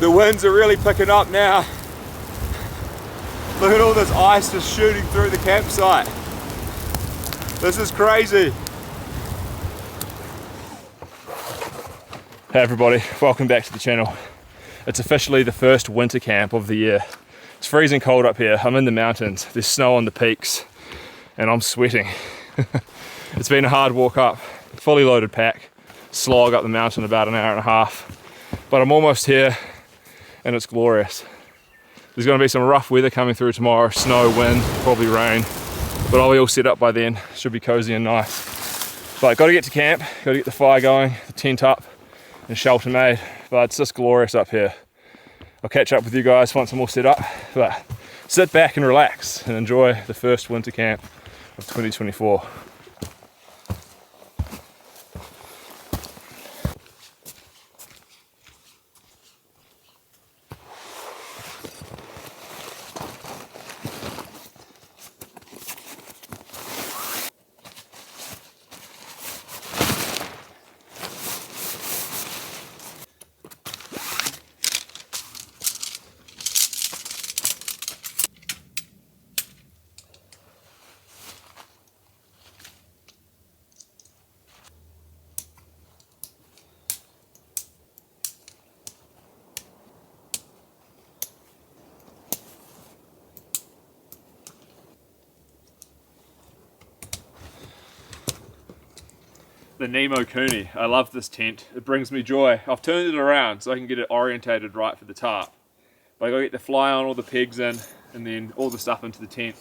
The winds are really picking up now. Look at all this ice just shooting through the campsite. This is crazy. Hey everybody, welcome back to the channel. It's officially the first winter camp of the year. It's freezing cold up here. I'm in the mountains. There's snow on the peaks and I'm sweating. It's been a hard walk up. Fully loaded pack. Slog up the mountain about an hour and a half. But I'm almost here and it's glorious. There's going to be some rough weather coming through tomorrow. Snow, wind, probably rain. But I'll be all set up by then. Should be cozy and nice. But got to get to camp. Got to get the fire going, the tent up and shelter made. But it's just glorious up here. I'll catch up with you guys once I'm all set up. But sit back and relax and enjoy the first winter camp of 2024. The Nemo Cooney. I love this tent. It brings me joy. I've turned it around so I can get it orientated right for the tarp. But I gotta get the fly on, all the pegs in, and then all the stuff into the tent.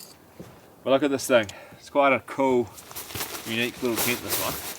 But look at this thing. It's quite a cool, unique little tent, this one.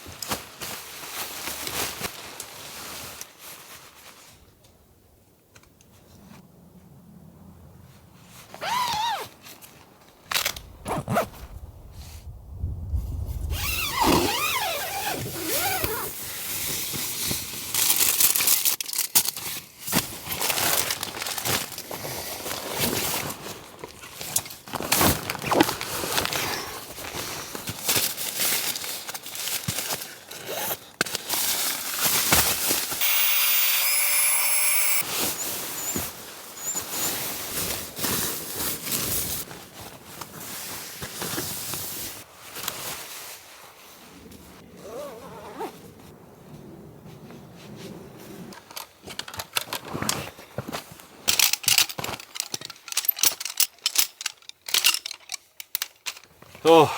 Oh,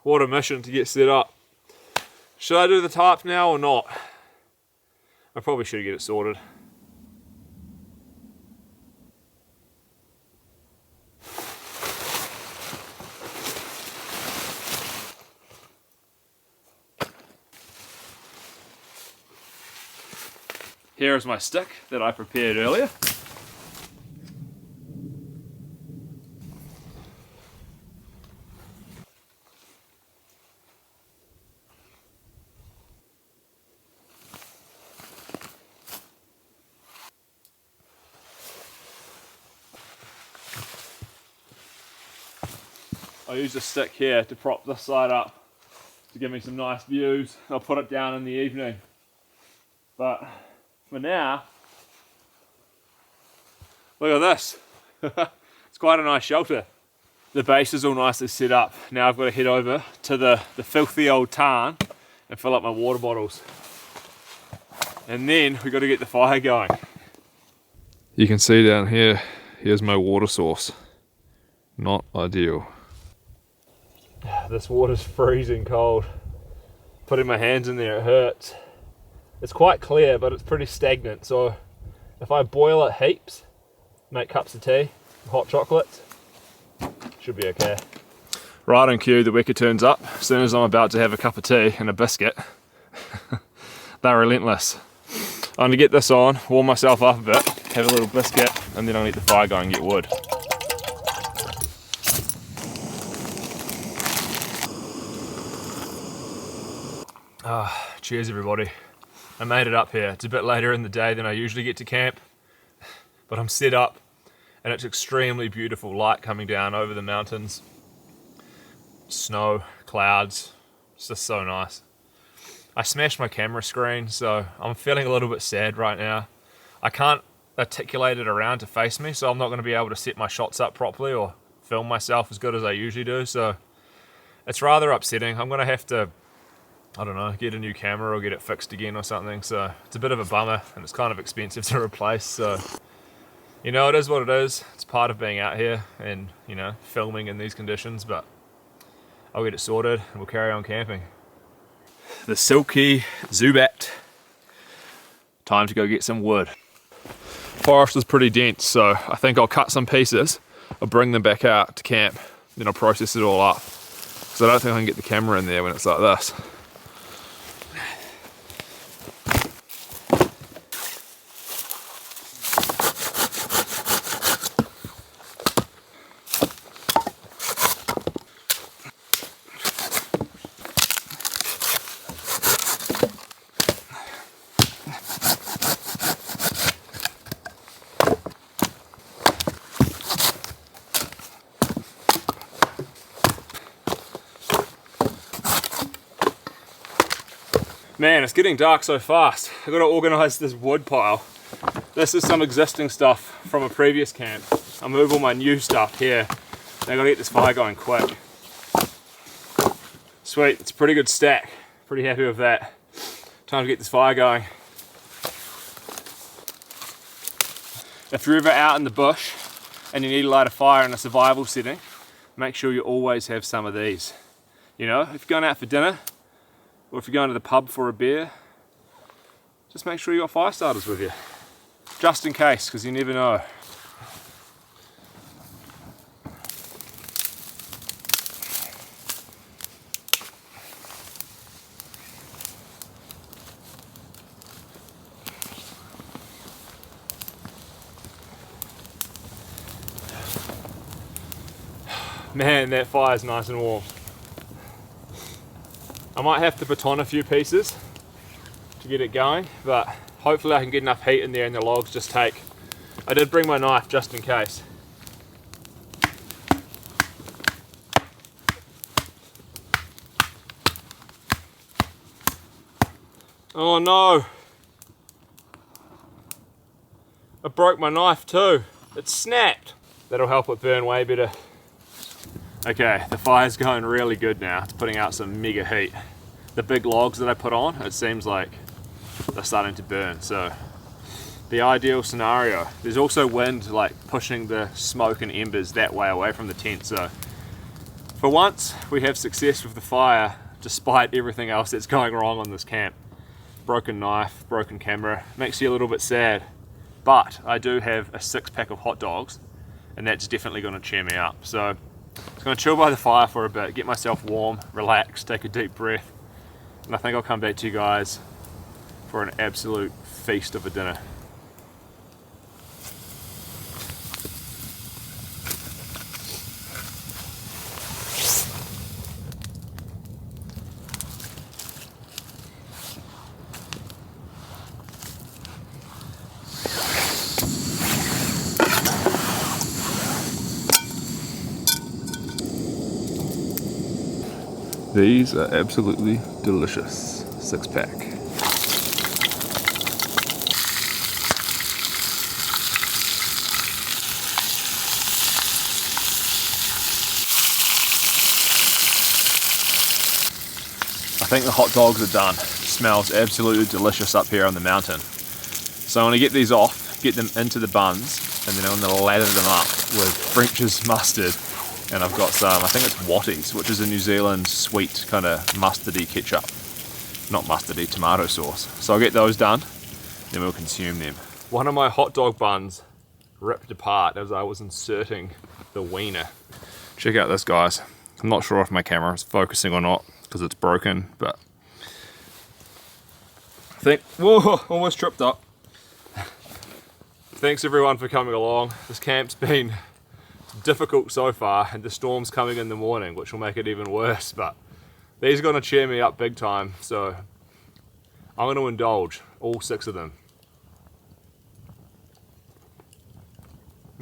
what a mission to get set up. Should I do the tarp now or not? I probably should get it sorted. Here is my stick that I prepared earlier. I use a stick here to prop this side up to give me some nice views. I'll put it down in the evening. But for now, look at this. It's quite a nice shelter. The base is all nicely set up. Now I've got to head over to the filthy old tarn and fill up my water bottles. And then we've got to get the fire going. You can see down here, here's my water source. Not ideal. This water's freezing cold. Putting my hands in there, it hurts. It's quite clear, but it's pretty stagnant. So if I boil it heaps, make cups of tea, hot chocolate, should be okay. Right on cue, the wecker turns up. As soon as I'm about to have a cup of tea and a biscuit, they're relentless. I'm gonna get this on, warm myself up a bit, have a little biscuit, and then I'll let the fire go and get wood. Cheers everybody. I made it up here. It's a bit later in the day than I usually get to camp, but I'm set up and it's extremely beautiful. Light coming down over the mountains. Snow, clouds, it's just so nice. I smashed my camera screen, so I'm feeling a little bit sad right now. I can't articulated around to face me, so I'm not going to be able to set my shots up properly or film myself as good as I usually do, so it's rather upsetting. I'm going to have to, I don't know, get a new camera or get it fixed again or something, so it's a bit of a bummer and it's kind of expensive to replace, so you know, it is what it is. It's part of being out here and, you know, filming in these conditions, but I'll get it sorted and we'll carry on camping. The silky Zubat. Time to go get some wood. Forest is pretty dense, so I think I'll cut some pieces, I'll bring them back out to camp, then I'll process it all up. Because I don't think I can get the camera in there when it's like this. Man, it's getting dark so fast. I've got to organise this wood pile. This is some existing stuff from a previous camp. I'll move all my new stuff here. I've got to get this fire going quick. Sweet, it's a pretty good stack. Pretty happy with that. Time to get this fire going. If you're ever out in the bush and you need to light a fire in a survival setting, make sure you always have some of these. You know, if you're going out for dinner, or if you're going to the pub for a beer, just make sure you got fire starters with you. Just in case, because you never know. Man, that fire's nice and warm. I might have to baton a few pieces to get it going, but hopefully I can get enough heat in there and the logs just take. I did bring my knife just in case. Oh no! I broke my knife too. It snapped. That'll help it burn way better. Okay, the fire's going really good now. It's putting out some mega heat. The big logs that I put on, it seems like they're starting to burn. So the ideal scenario, there's also wind like pushing the smoke and embers that way away from the tent. So for once, we have success with the fire despite everything else that's going wrong on this camp. Broken knife, broken camera, makes you a little bit sad. But I do have a 6-pack of hot dogs and that's definitely going to cheer me up. So I'm going to chill by the fire for a bit, get myself warm, relax, take a deep breath, and I think I'll come back to you guys for an absolute feast of a dinner. These are absolutely delicious. 6-pack. I think the hot dogs are done. It smells absolutely delicious up here on the mountain. So I'm going to get these off, get them into the buns, and then I'm going to lather them up with French's mustard. And I've got some, I think it's Watties, which is a New Zealand sweet kind of mustardy ketchup. Not mustardy, tomato sauce. So I'll get those done, then we'll consume them. One of my hot dog buns ripped apart as I was inserting the wiener. Check out this, guys. I'm not sure if my camera is focusing or not because it's broken, but I think, whoa, almost tripped up. Thanks everyone for coming along. This camp's been difficult so far, and the storm's coming in the morning, which will make it even worse, but these are going to cheer me up big time, so I'm going to indulge all 6 of them.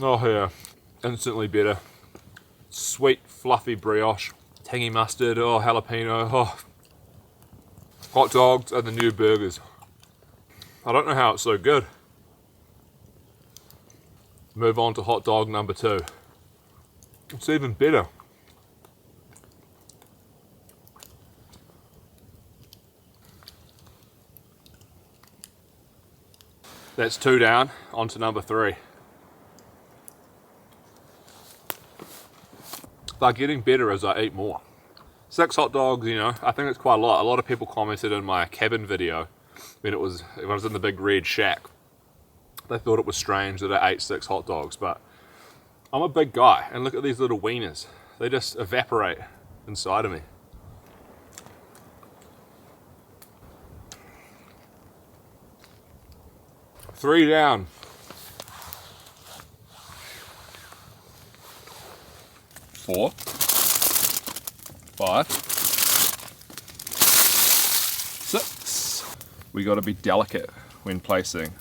Oh yeah, instantly better. Sweet fluffy brioche, tangy mustard, oh jalapeno, oh. Hot dogs are the new burgers. I don't know how it's so good. Move on to hot dog number 2. It's even better. That's 2 down, on to number 3. They're getting better as I eat more. 6 hot dogs, you know, I think it's quite a lot. A lot of people commented in my cabin video when I was in the big red shack. They thought it was strange that I ate 6 hot dogs, but I'm a big guy, and look at these little wieners. They just evaporate inside of me. Three down. 4, 5, 6. We got to be delicate when placing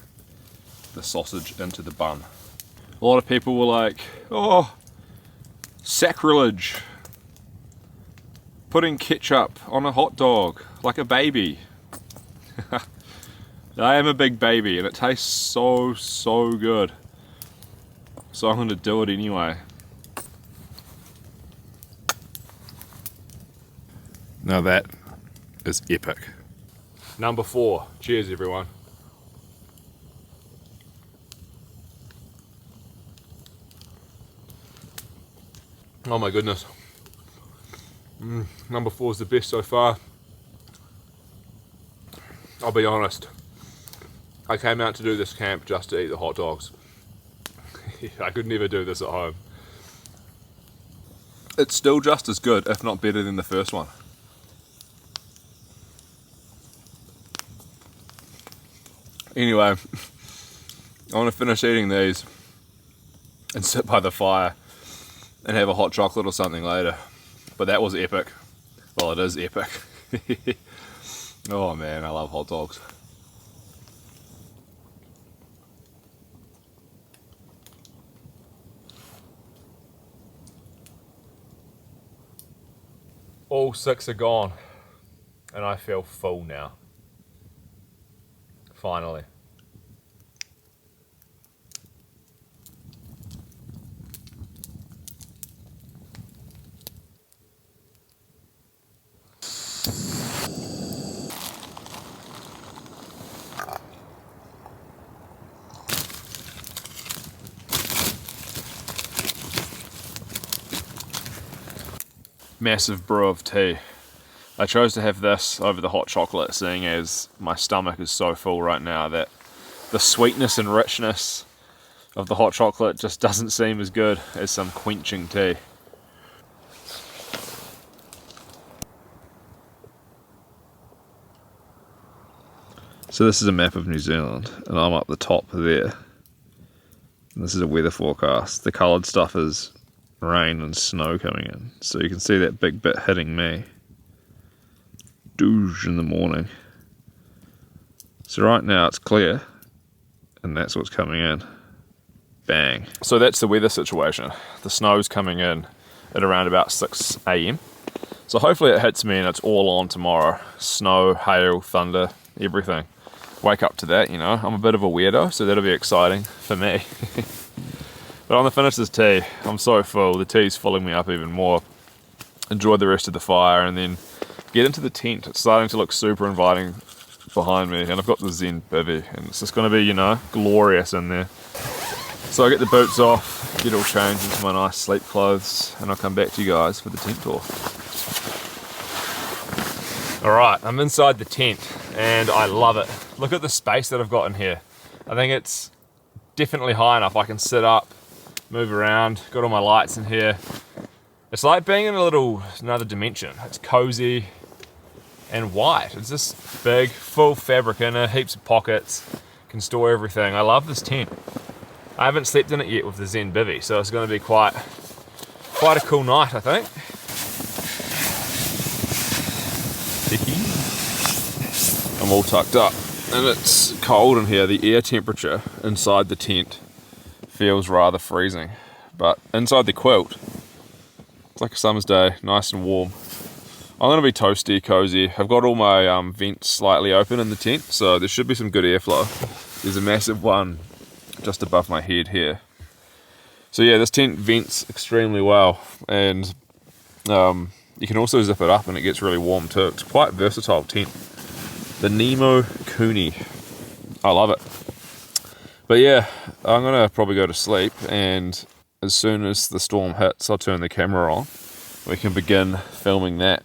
the sausage into the bun. A lot of people were like, oh, sacrilege, putting ketchup on a hot dog like a baby. I am a big baby and it tastes so good, so I'm going to do it anyway. Now that is epic. Number 4. Cheers, everyone. Oh my goodness. Number 4 is the best so far. I'll be honest. I came out to do this camp just to eat the hot dogs. I could never do this at home. It's still just as good, if not better than the first one. Anyway, I want to finish eating these and sit by the fire and have a hot chocolate or something later. But that was epic. Well, it is epic. Oh man, I love hot dogs. All 6 are gone and I feel full now. Finally. Massive brew of tea. I chose to have this over the hot chocolate, seeing as my stomach is so full right now that the sweetness and richness of the hot chocolate just doesn't seem as good as some quenching tea. So this is a map of New Zealand and I'm up the top there. And this is a weather forecast. The coloured stuff is rain and snow coming in. So you can see that big bit hitting me. Douche in the morning. So right now it's clear and that's what's coming in. Bang. So that's the weather situation. The snow's coming in at around about 6 AM. So hopefully it hits me and it's all on tomorrow. Snow, hail, thunder, everything. Wake up to that, you know. I'm a bit of a weirdo, so that'll be exciting for me. But I'm gonna finish this tea. I'm so full. The tea's filling me up even more. Enjoy the rest of the fire and then get into the tent. It's starting to look super inviting behind me, and I've got the Zen bivvy, and it's just gonna be, you know, glorious in there. So I get the boots off, get all changed into my nice sleep clothes, and I'll come back to you guys for the tent tour. Alright, I'm inside the tent, and I love it. Look at the space that I've got in here. I think it's definitely high enough. I can sit up, move around, got all my lights in here. It's like being in another dimension. It's cozy and white. It's just big, full fabric in it, heaps of pockets, can store everything. I love this tent. I haven't slept in it yet with the Zen bivvy, so it's going to be quite a cool night, I think. I'm all tucked up and it's cold in here. The air temperature inside the tent feels rather freezing, but inside the quilt it's like a summer's day, nice and warm. I'm going to be toasty, cozy. I've got all my vents slightly open in the tent, so there should be some good airflow. There's a massive one just above my head here, So yeah, this tent vents extremely well, and you can also zip it up and it gets really warm too. It's quite a versatile tent. The Nemo Cooney. I love it. But yeah, I'm gonna probably go to sleep, and as soon as the storm hits, I'll turn the camera on. We can begin filming that.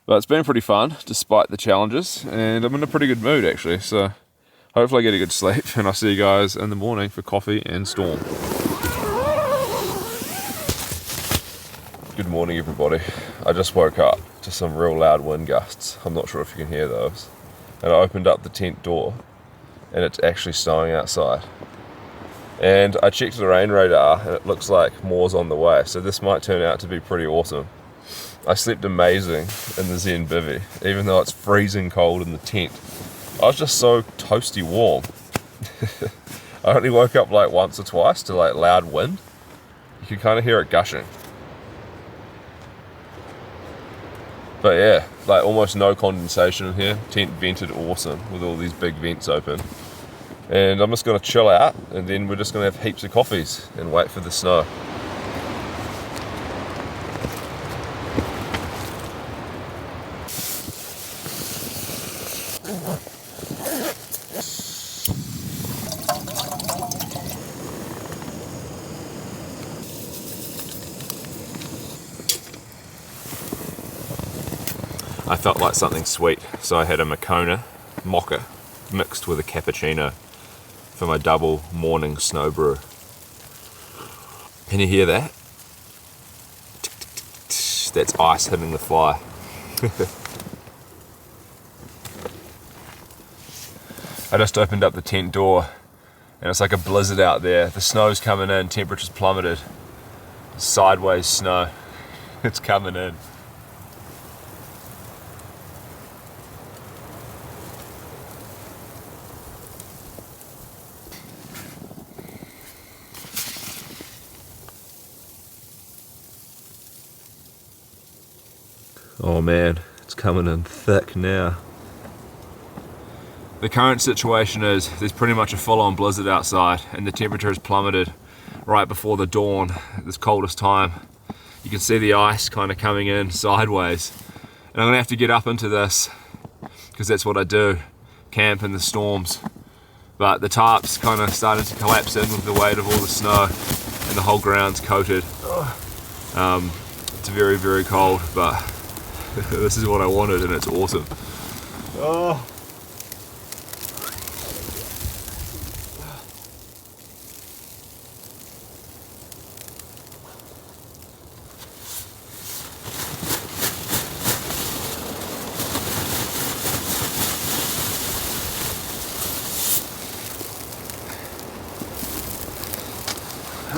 But it's been pretty fun, despite the challenges, and I'm in a pretty good mood actually, so hopefully I get a good sleep, and I'll see you guys in the morning for coffee and storm. Good morning everybody. I just woke up to some real loud wind gusts. I'm not sure if you can hear those. And I opened up the tent door, and it's actually snowing outside. And I checked the rain radar, and it looks like more's on the way, so this might turn out to be pretty awesome. I slept amazing in the Zen bivvy, even though it's freezing cold in the tent. I was just so toasty warm. I only woke up like once or twice to like loud wind. You can kind of hear it gushing. But yeah, like almost no condensation in here. Tent vented awesome with all these big vents open. And I'm just gonna chill out, and then we're just gonna have heaps of coffees and wait for the snow. I felt like something sweet, so I had a mocha mixed with a cappuccino for my double morning snow brew. Can you hear that? That's ice hitting the fire. I just opened up the tent door, and it's like a blizzard out there. The snow's coming in, temperature's plummeted. Sideways snow. It's coming in. Oh man, it's coming in thick now. The current situation is there's pretty much a full-on blizzard outside, and the temperature has plummeted right before the dawn, this coldest time. You can see the ice kind of coming in sideways, and I'm gonna have to get up into this because that's what I do, camp in the storms. But the tarp's kind of starting to collapse in with the weight of all the snow, and the whole ground's coated. It's very, very cold, but this is what I wanted, and it's awesome. Oh.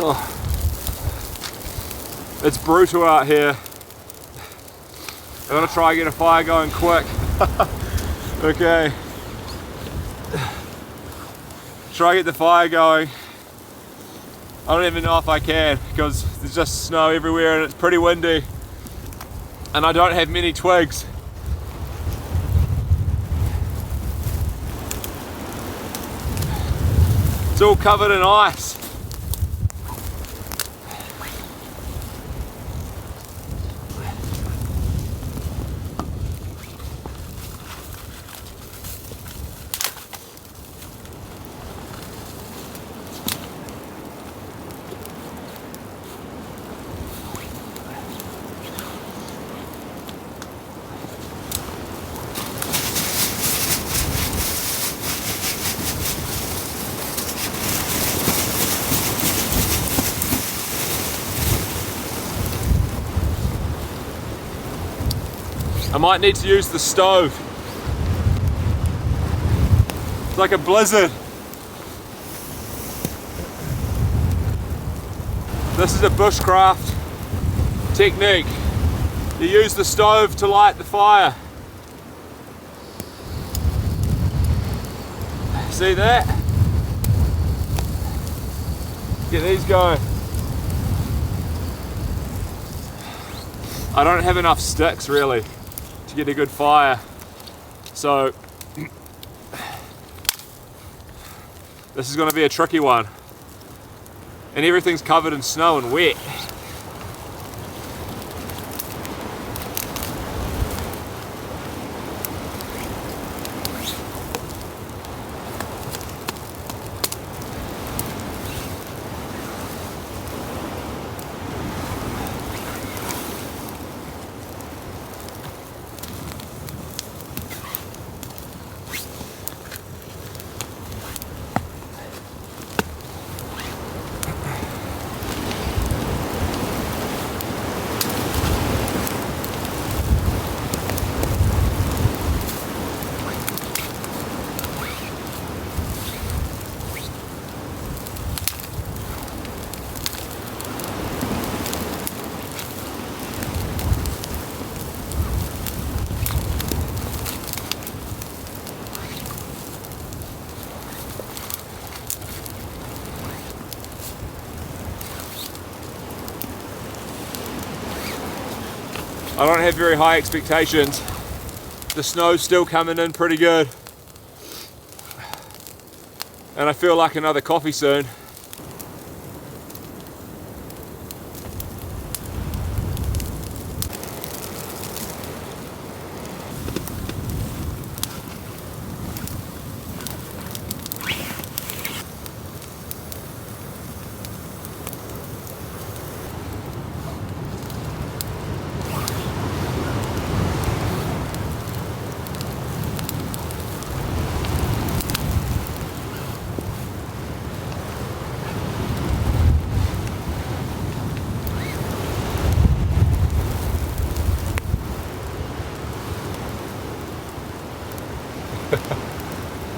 Oh. It's brutal out here. I'm gonna try and get a fire going quick. Okay. Try and get the fire going. I don't even know if I can because there's just snow everywhere and it's pretty windy. And I don't have many twigs. It's all covered in ice. I might need to use the stove. It's like a blizzard. This is a bushcraft technique. You use the stove to light the fire. See that? Get these going. I don't have enough sticks really to get a good fire, so this is going to be a tricky one. and everything's covered in snow and wet. I don't have very high expectations. The snow's still coming in pretty good. And I feel like another coffee soon.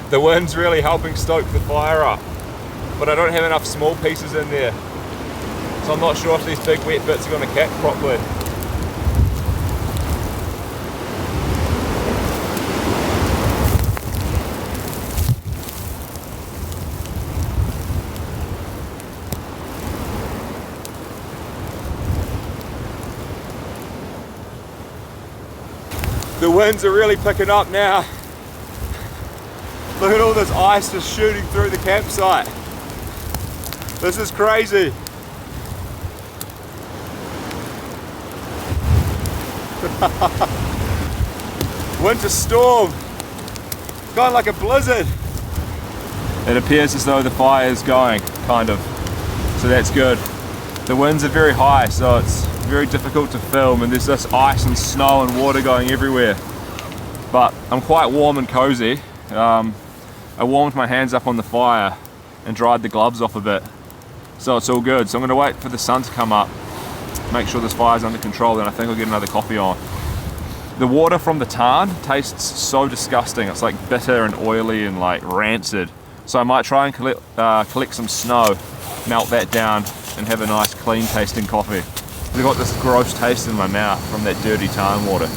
The wind's really helping stoke the fire up, but I don't have enough small pieces in there, so I'm not sure if these big wet bits are going to catch properly. The winds are really picking up now. Look at all this ice just shooting through the campsite. This is crazy. Winter storm. Kind of like a blizzard. It appears as though the fire is going, kind of. So that's good. The winds are very high, so it's very difficult to film, and there's this ice and snow and water going everywhere. But I'm quite warm and cozy. I warmed my hands up on the fire and dried the gloves off a bit, so it's all good. So I'm going to wait for the sun to come up, make sure this fire's under control, then I think I'll get another coffee on. The water from the tarn tastes so disgusting. It's like bitter and oily and like rancid. So I might try and collect some snow, melt that down, and have a nice clean tasting coffee. I've got this gross taste in my mouth from that dirty tarn water.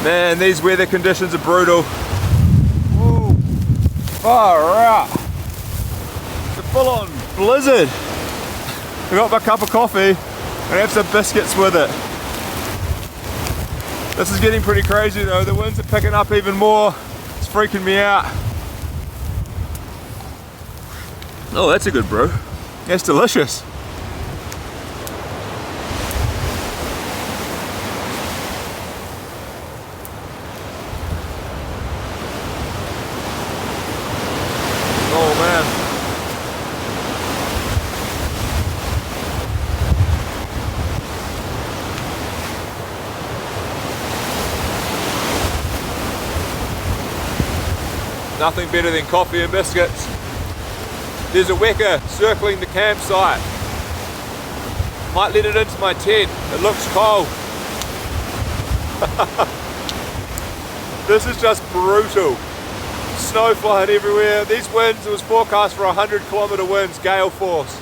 Man, these weather conditions are brutal. Woo, far out. It's a full-on blizzard. I got my cup of coffee and I have some biscuits with it. This is getting pretty crazy though. The winds are picking up even more. It's freaking me out. Oh, that's a good brew. That's delicious. Oh man. Nothing better than coffee and biscuits. There's a weka circling the campsite. Might let it into my tent. It looks cold. This is just brutal. Snow flying everywhere. These winds, it was forecast for 100-kilometer winds, gale force.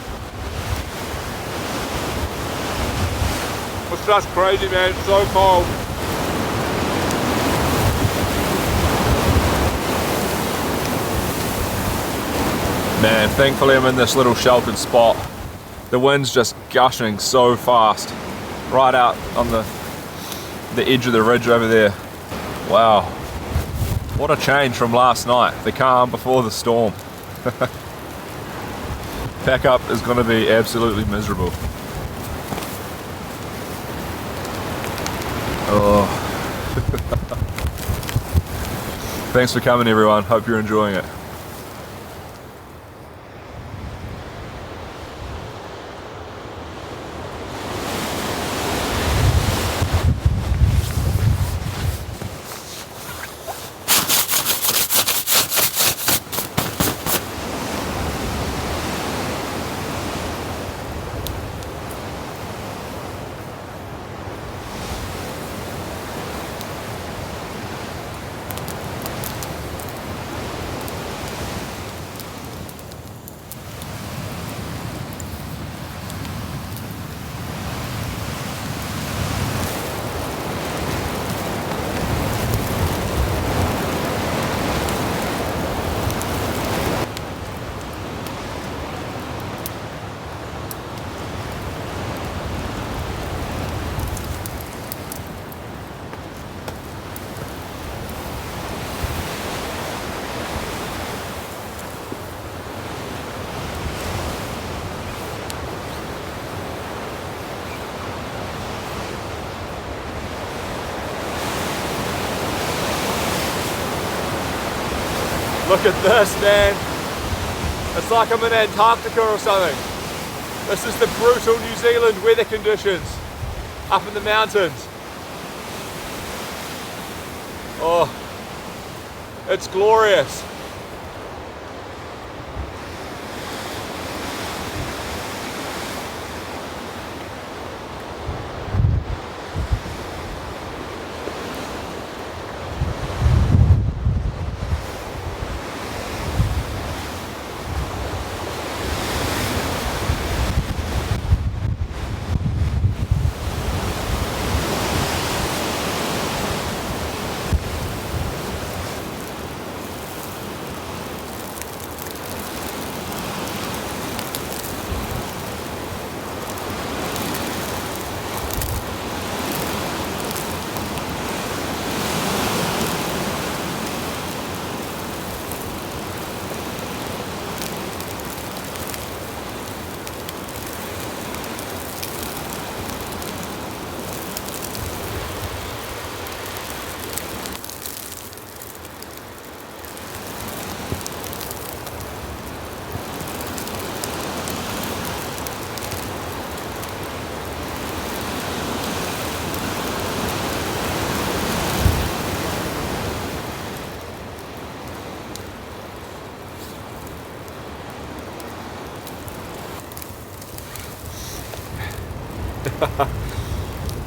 It's just crazy, man. It's so cold. Man, thankfully I'm in this little sheltered spot. The wind's just gushing so fast. Right out on the edge of the ridge over there. Wow. What a change from last night. The calm before the storm. Pack up is going to be absolutely miserable. Oh. Thanks for coming everyone. Hope you're enjoying it. Look at this, man. It's like I'm in Antarctica or something. This is the brutal New Zealand weather conditions up in the mountains. Oh, it's glorious.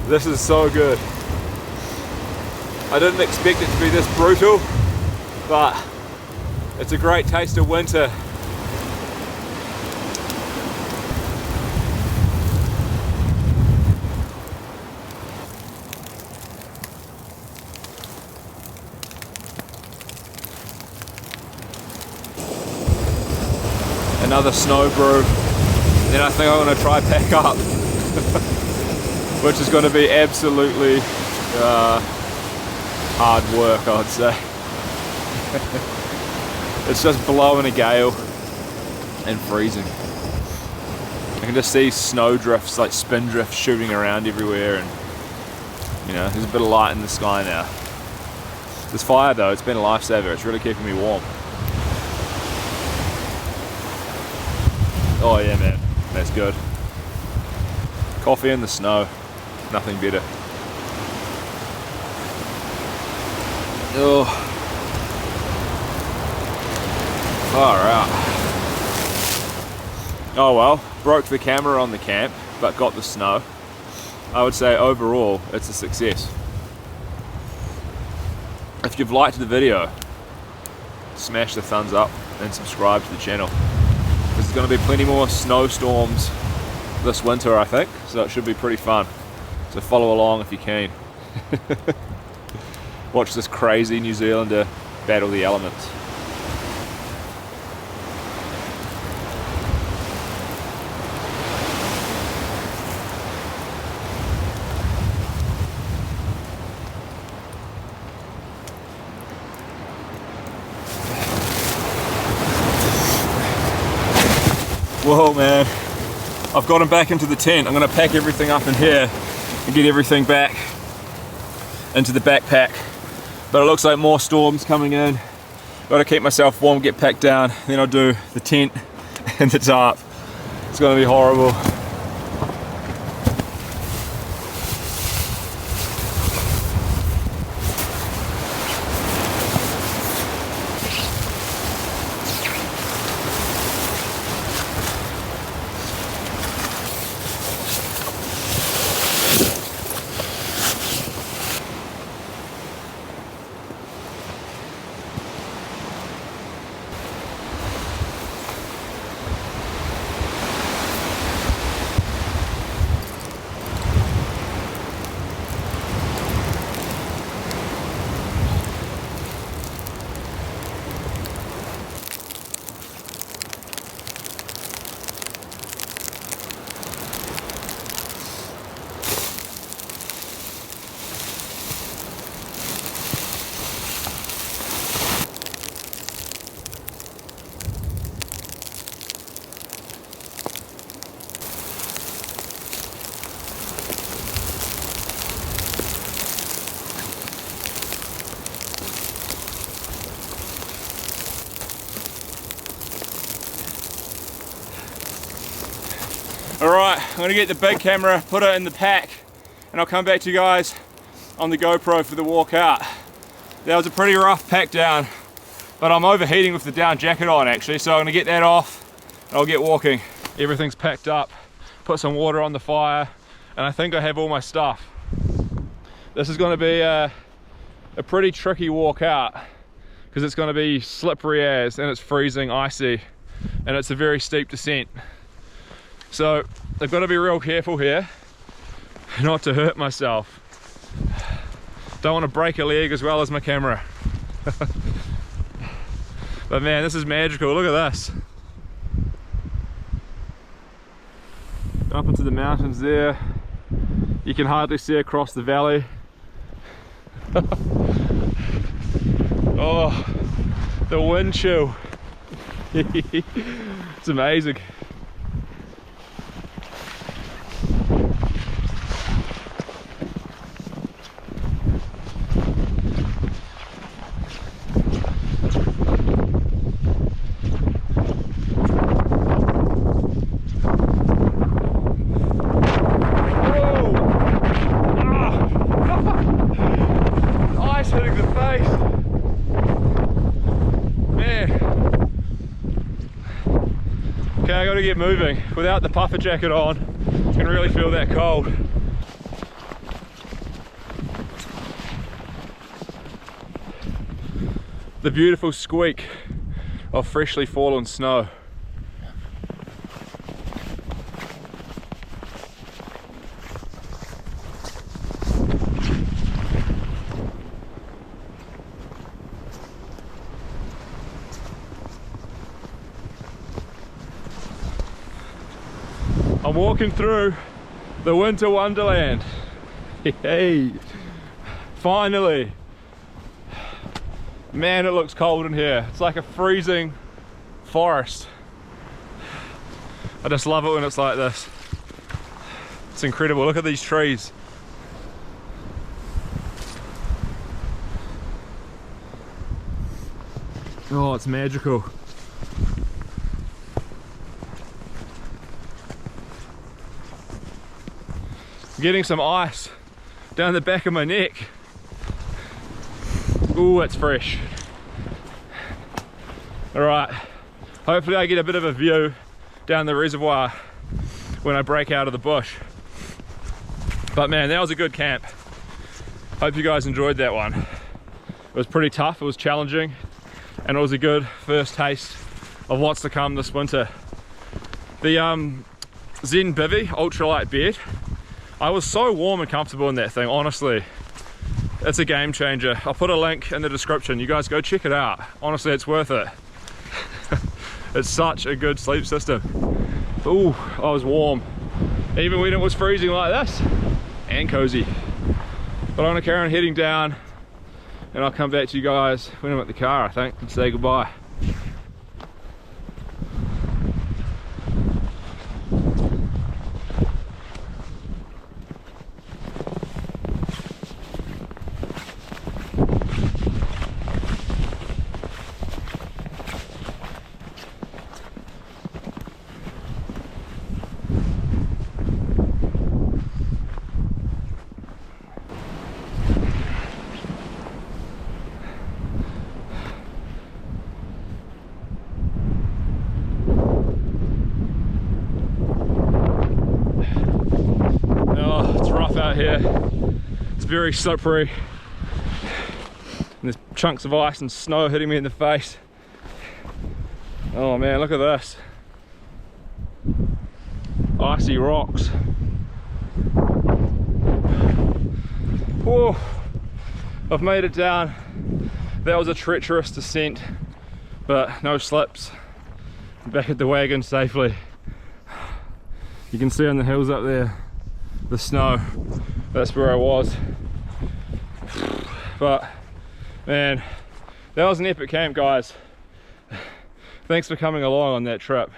This is so good. I didn't expect it to be this brutal, but it's a great taste of winter. Another snow brew. Then I think I'm going to try pack up, which is going to be absolutely hard work, I'd say. It's just blowing a gale and freezing. I can just see snow drifts, like spin drifts shooting around everywhere, and you know, there's a bit of light in the sky now. This fire though, it's been a lifesaver. It's really keeping me warm. Oh yeah, man, that's good. Coffee in the snow, nothing better. Oh, far out. Oh well, broke the camera on the camp, but got the snow. I would say overall, it's a success. If you've liked the video, smash the thumbs up and subscribe to the channel. There's going to be plenty more snowstorms this winter, I think, so it should be pretty fun. So follow along if you can. Watch this crazy New Zealander battle the elements. Whoa, man. I've got him back into the tent. I'm going to pack everything up in here and get everything back into the backpack. But it looks like more storms coming in. Got to keep myself warm, get packed down, then I'll do the tent and the tarp. It's going to be horrible. Alright, I'm going to get the big camera, put it in the pack, and I'll come back to you guys on the GoPro for the walk out. That was a pretty rough pack down, but I'm overheating with the down jacket on actually, so I'm going to get that off and I'll get walking. Everything's packed up, put some water on the fire, and I think I have all my stuff. This is going to be a pretty tricky walk out because it's going to be slippery as, and it's freezing, icy, and it's a very steep descent. So I've got to be real careful here not to hurt myself. Don't want to break a leg as well as my camera. But man, this is magical. Look at this. Up into the mountains there. You can hardly see across the valley. Oh, the wind chill. It's amazing. I gotta get moving. Without the puffer jacket on, you can really feel that cold. The beautiful squeak of freshly fallen snow. I'm walking through the winter wonderland. Hey, Finally. Man, it looks cold in here. It's like a freezing forest. I just love it when it's like this. It's incredible. Look at these trees. Oh, it's magical. I'm getting some ice down the back of my neck. Ooh, it's fresh. Alright, hopefully I get a bit of a view down the reservoir when I break out of the bush. But man, that was a good camp. Hope you guys enjoyed that one. It was pretty tough, it was challenging, and it was a good first taste of what's to come this winter. The Zen Bivy ultralight bed, I was so warm and comfortable in that thing, honestly. It's a game changer. I'll put a link in the description. You guys go check it out. Honestly, it's worth it. It's such a good sleep system. Ooh, I was warm. Even when it was freezing like this. And cozy. But I'm gonna carry on heading down, and I'll come back to you guys when I'm at the car, I think, and say goodbye. Out here, it's very slippery, and there's chunks of ice and snow hitting me in the face. Oh man, look at this, icy rocks. Whoa, I've made it down. That was a treacherous descent, but no slips. I'm back at the wagon safely. You can see on the hills up there the snow. That's where I was. But man, that was an epic camp, guys. Thanks for coming along on that trip.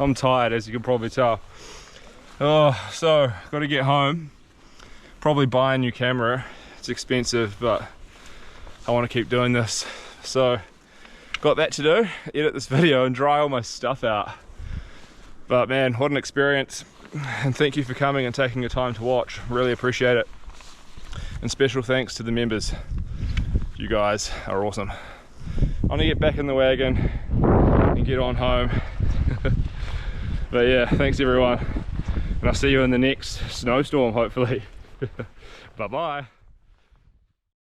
I'm tired, as you can probably tell. Oh, so got to get home, probably buy a new camera. It's expensive, but I want to keep doing this, so got that to do. Edit this video and dry all my stuff out. But man, what an experience. And thank you for coming and taking your time to watch. Really appreciate it. And special thanks to the members. You guys are awesome. I'm gonna get back in the wagon and get on home. But yeah, thanks everyone. And I'll see you in the next snowstorm, hopefully. Bye bye.